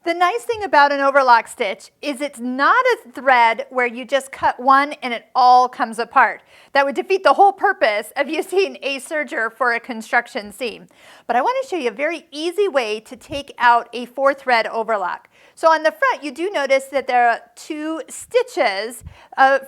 The nice thing about an overlock stitch is it's not a thread where you just cut one and it all comes apart. That would defeat the whole purpose of using a serger for a construction seam. But I want to show you a very easy way to take out a 4-thread overlock. So on the front, you do notice that there are 2 stitches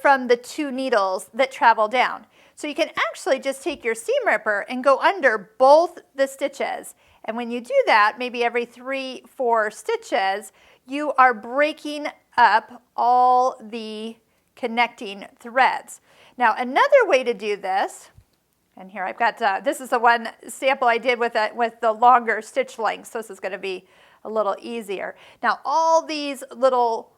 from the 2 needles that travel down. So you can actually just take your seam ripper and go under both the stitches. And when you do that, maybe every 3-4 stitches, you are breaking up all the connecting threads. Now, another way to do this, and here I've got, this is the one sample I did with the longer stitch length, so this is going to be a little easier. Now, all these little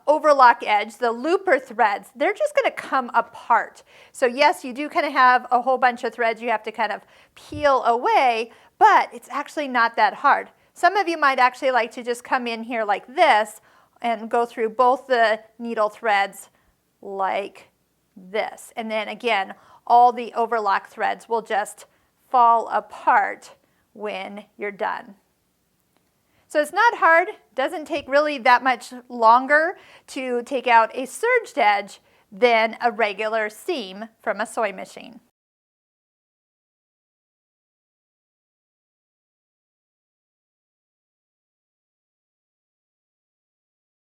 overlock edge, the looper threads, they're just going to come apart. So yes, you do kind of have a whole bunch of threads you have to kind of peel away, but it's actually not that hard. Some of you might actually like to just come in here like this and go through both the needle threads like this. And then again, all the overlock threads will just fall apart when you're done. So it's not hard, doesn't take really that much longer to take out a serged edge than a regular seam from a sewing machine.